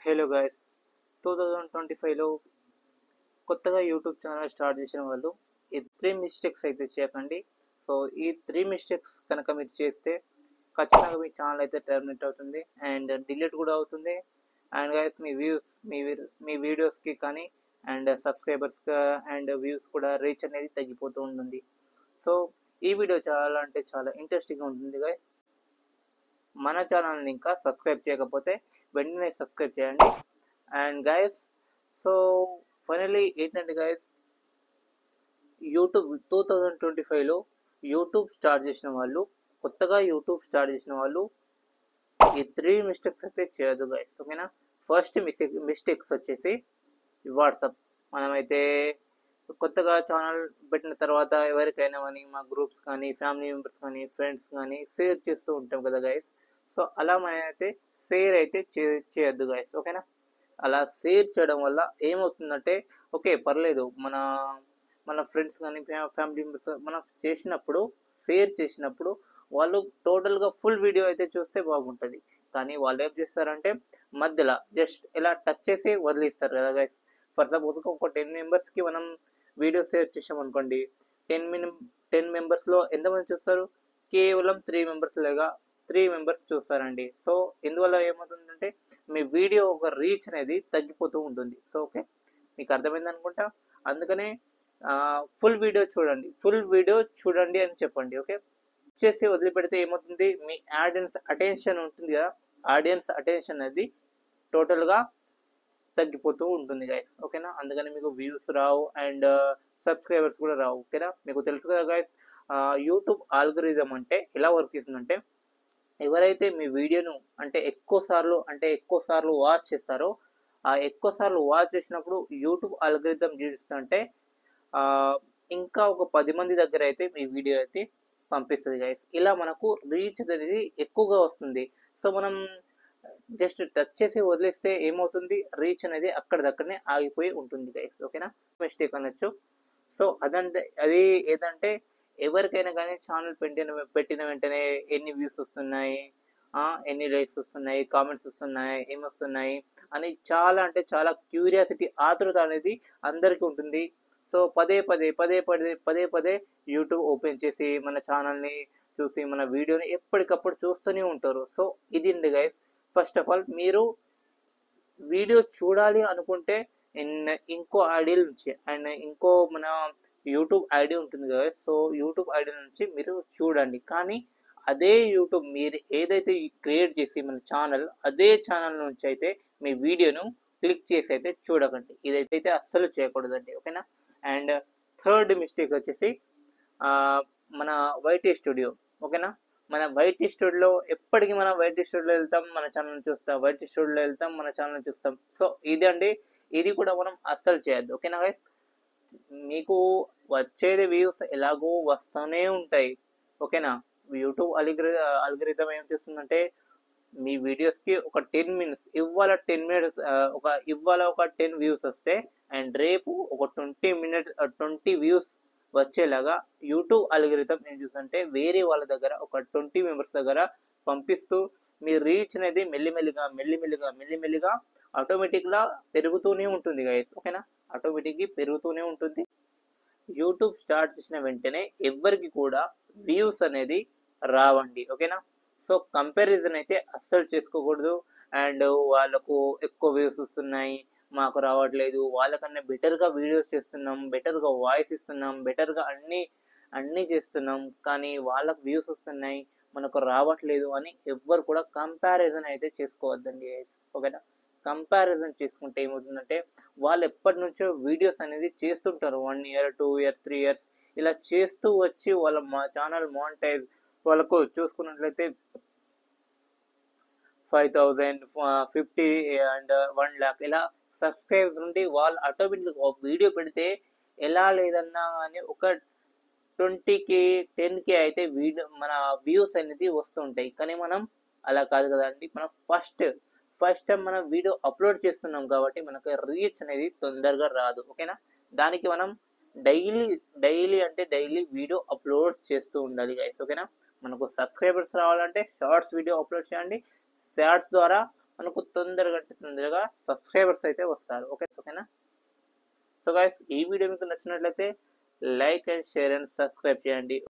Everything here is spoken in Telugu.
హలో గైస్, 2025లో కొత్తగా యూట్యూబ్ ఛానల్ స్టార్ట్ చేసిన వాళ్ళు ఈ 3 మిస్టేక్స్ అయితే చేయకండి. సో ఈ 3 మిస్టేక్స్ కనుక మీరు చేస్తే ఖచ్చితంగా మీ ఛానల్ అయితే టర్మినేట్ అవుతుంది అండ్ డిలీట్ కూడా అవుతుంది. అండ్ గైస్ మీ వ్యూస్ మీ వీడియోస్కి కానీ అండ్ సబ్స్క్రైబర్స్ అండ్ వ్యూస్ కూడా రీచ్ అనేది తగ్గిపోతూ ఉంటుంది. సో ఈ వీడియో చాలా అంటే చాలా ఇంట్రెస్టింగ్గా ఉంటుంది గైస్. మన ఛానల్ని ఇంకా సబ్స్క్రైబ్ చేయకపోతే వెంటనే సబ్స్క్రైబ్ చేయండి. అండ్ గైస్, సో ఫైనల్లీ ఏంటంటే గైస్, యూట్యూబ్ 2025లో కొత్తగా యూట్యూబ్ స్టార్ట్ చేసిన వాళ్ళు ఈ 3 మిస్టేక్స్ అయితే చేయదు గైస్, ఓకేనా. ఫస్ట్ మిస్టేక్స్ వచ్చేసి వాట్సాప్. మనమైతే కొత్తగా ఛానల్ పెట్టిన తర్వాత ఎవరికైనా కానీ మా గ్రూప్స్ కానీ ఫ్యామిలీ మెంబర్స్ కానీ ఫ్రెండ్స్ కానీ షేర్ చేస్తూ ఉంటాం కదా గైస్. సో అలా మనమైతే షేర్ అయితే చేయొద్దు గైస్, ఓకేనా. అలా షేర్ చేయడం వల్ల ఏమవుతుందంటే, ఓకే పర్లేదు, మన ఫ్రెండ్స్ కానీ ఫ్యామిలీ మెంబర్స్ మనం షేర్ చేసినప్పుడు వాళ్ళు టోటల్గా ఫుల్ వీడియో అయితే చూస్తే బాగుంటుంది. కానీ వాళ్ళు ఏం చేస్తారంటే మధ్యలో జస్ట్ ఇలా టచ్ చేసి వదిలేస్తారు కదా గైస్. ఫర్ సపోజ్ ఒక 10 మెంబర్స్కి మనం వీడియో షేర్ చేసామనుకోండి, 10 మెంబర్స్లో ఎంతమంది చూస్తారు? కేవలం 3 మెంబర్స్ చూస్తారండి. సో ఇందువల్ల ఏమవుతుందంటే మీ వీడియో ఒక రీచ్ అనేది తగ్గిపోతూ ఉంటుంది. సో ఓకే, మీకు అర్థమైంది అనుకుంటా. అందుకనే ఫుల్ వీడియో చూడండి అని చెప్పండి, ఓకే. చేసి వదిలిపెడితే ఏమవుతుంది, మీ ఆడియన్స్ అటెన్షన్ ఉంటుంది కదా, ఆడియన్స్ అటెన్షన్ అనేది టోటల్గా తగ్గిపోతూ ఉంటుంది గైస్, ఓకేనా. అందుకని మీకు వ్యూస్ రావు అండ్ సబ్స్క్రైబర్స్ కూడా రావు, ఓకేనా. మీకు తెలుసు కదా గైస్, యూట్యూబ్ ఆల్గరిథం అంటే ఎలా వర్క్ చేస్తుందంటే, ఎవరైతే మీ వీడియోను ఎక్కువ సార్లు వాచ్ చేస్తారో, ఆ ఎక్కువ సార్లు వాచ్ చేసినప్పుడు యూట్యూబ్ ఆల్గరిథం చూస్తుంటే ఇంకా ఒక 10 మంది దగ్గర అయితే మీ వీడియో అయితే పంపిస్తుంది గైస్. ఇలా మనకు రీచ్ అనేది ఎక్కువగా వస్తుంది. సో మనం జస్ట్ టచ్ చేసి వదిలేస్తే ఏమవుతుంది, రీచ్ అనేది అక్కడిదక్కడనే ఆగిపోయి ఉంటుంది గైస్, ఓకేనా. మిస్టేక్ అనొచ్చు. సో అది ఏదంటే, ఎవరికైనా కానీ ఛానల్ పెట్టిన వెంటనే ఎన్ని వ్యూస్ వస్తున్నాయి, ఎన్ని లైక్స్ వస్తున్నాయి, కామెంట్స్ వస్తున్నాయి, ఏమొస్తున్నాయి అని చాలా క్యూరియాసిటీ, ఆతృత అనేది అందరికీ ఉంటుంది. సో పదే పదే యూట్యూబ్ ఓపెన్ చేసి మన ఛానల్ని చూసి మన వీడియోని ఎప్పటికప్పుడు చూస్తూనే ఉంటారు. సో ఇది గైస్. ఫస్ట్ ఆఫ్ ఆల్ మీరు వీడియో చూడాలి అనుకుంటే ఇంకో ఐడి నుంచి అండ్ ఇంకో మన యూట్యూబ్ ఐడి ఉంటుంది కదా, సో యూట్యూబ్ ఐడి నుంచి మీరు చూడండి. కానీ అదే యూట్యూబ్ మీరు ఏదైతే క్రియేట్ చేసి మన ఛానల్, అదే ఛానల్ నుంచి అయితే మీ వీడియోను క్లిక్ చేసి అయితే చూడకండి. ఇదైతే అస్సలు చేయకూడదండి, ఓకేనా. అండ్ థర్డ్ మిస్టేక్ వచ్చేసి మన వైటీ స్టూడియో, ఓకేనా. మన వైటీ స్టూడియోలో ఎప్పటికీ మనం వైటీ స్టూడియోలో వెళ్తాం, మన ఛానల్ చూస్తాం, వైటీ స్టూడియోలో వెళ్తాం, మన ఛానల్ చూస్తాం. సో ఇది కూడా మనం అస్సలు చేయొద్దు, ఓకేనా గైస్. మీకు వచ్చేది వ్యూస్ ఎలాగో వస్తూనే ఉంటాయి, ఓకేనా. యూట్యూబ్ అల్గరిథం ఏం చేస్తుందంటే, మీ వీడియోస్కి ఒక 10 మినిట్స్ ఇవాళ 10 వ్యూస్ వస్తే అండ్ రేపు ఒక 20 వ్యూస్ వచ్చేలాగా యూట్యూబ్ అల్గరిథం ఏం చూస్తుంటే వేరే వాళ్ళ దగ్గర ఒక 20 మెంబర్స్ దగ్గర పంపిస్తూ మీ రీచ్ అనేది మెల్లిమెల్లిగా ఆటోమేటిక్గా పెరుగుతూనే ఉంటుంది గైస్, ఓకేనా. ఆటోమేటిక్గా పెరుగుతూనే ఉంటుంది. యూట్యూబ్ స్టార్ట్ చేసిన వెంటనే ఎవ్వరికి కూడా వ్యూస్ అనేది రావండి, ఓకేనా. సో కంపారిజన్ అయితే అస్సలు చేసుకోకూడదు. అండ్ వాళ్ళకు ఎక్కువ వ్యూస్ వస్తున్నాయి, మాకు రావట్లేదు, వాళ్ళకన్నా బెటర్గా వీడియోస్ చేస్తున్నాం, బెటర్గా వాయిస్ ఇస్తున్నాం, బెటర్గా అన్నీ చేస్తున్నాం, కానీ వాళ్ళకు వ్యూస్ వస్తున్నాయి, మనకు రావట్లేదు అని ఎవ్వరు కూడా కంపారిజన్ అయితే చేసుకోవద్దండి, ఓకేనా. కంపారిజన్ చేసుకుంటే ఏమవుతుందంటే, వాళ్ళు ఎప్పటి నుంచో వీడియోస్ అనేది చేస్తుంటారు, 1 year 2 years 3 years ఇలా చేస్తూ వచ్చి వాళ్ళ ఛానల్ మానిటైజ్ వాళ్ళకు చూసుకున్నట్లయితే 5,000 50 అండ్ 1 lakh ఇలా సబ్స్క్రైబ్ నుండి వాళ్ళు ఆటోమేటిక్ ఒక వీడియో పెడితే ఎలా లేదన్నా అని ఒక 20K 10K అయితే మన వ్యూస్ అనేది వస్తుంటాయి. కానీ మనం అలా కాదు కదండి. మనం ఫస్ట్ టైం మనం వీడియో అప్లోడ్ చేస్తున్నాం కాబట్టి మనకు రీచ్ అనేది తొందరగా రాదు, ఓకేనా. దానికి మనం డైలీ వీడియో అప్లోడ్ చేస్తూ ఉండాలి గైస్, ఓకేనా. మనకు సబ్స్క్రైబర్స్ రావాలంటే షార్ట్స్ వీడియో అప్లోడ్ చేయండి. షార్ట్స్ ద్వారా మనకు తొందరగా అంటే తొందరగా సబ్స్క్రైబర్స్ అయితే వస్తారు. ఓకేనా? సో గైస్, ఈ వీడియో మీకు నచ్చినట్లయితే like and share and subscribe చేయండి.